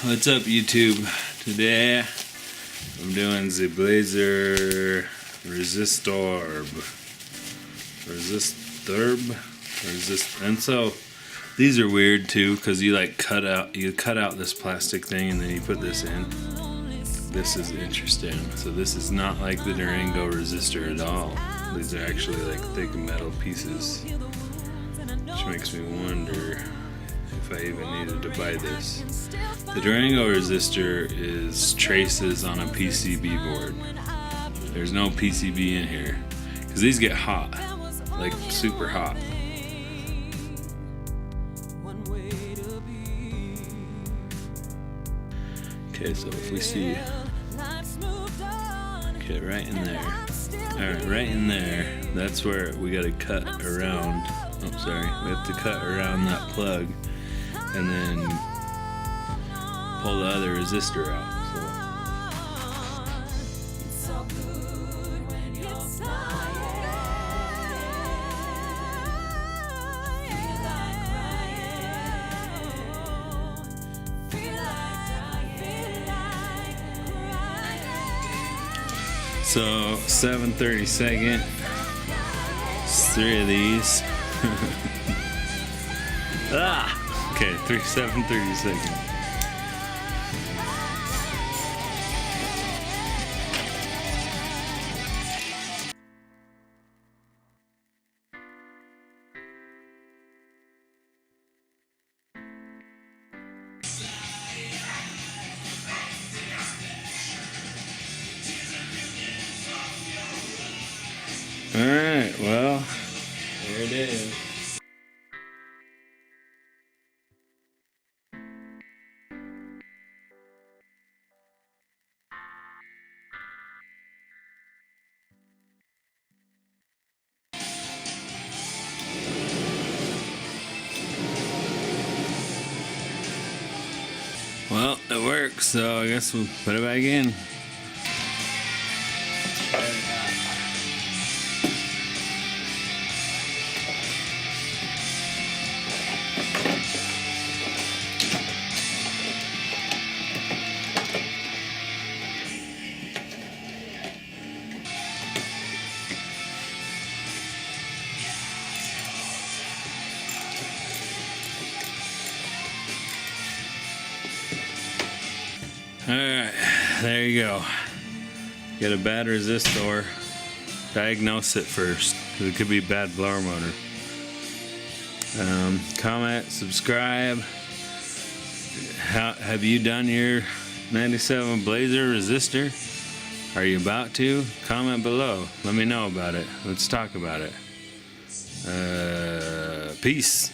What's up, YouTube? Today I'm doing the Blazer resist, and so these are weird too because you cut out this plastic thing and then you put this in. This is interesting. So this is not like the Durango resistor at all. These are actually like thick metal pieces, which makes me wonder if I even needed to buy this. The Durango resistor is traces on a PCB board. There's no PCB in here because these get hot, like super hot. Okay, so if we see, okay, right in there. Alright, right in there, that's where we gotta cut around. Oh, sorry, we have to cut around that plug and then pull the other resistor out. So 7/32, it's 3 of these. Okay, 7/32. Alright, well, there it is. Well, it works, so I guess we'll put it back in. Alright, there you go. Get a bad resistor. Diagnose it first, because it could be bad blower motor. Comment, subscribe. Have you done your 97 Blazer resistor? Are you about to? Comment below. Let me know about it. Let's talk about it. Peace.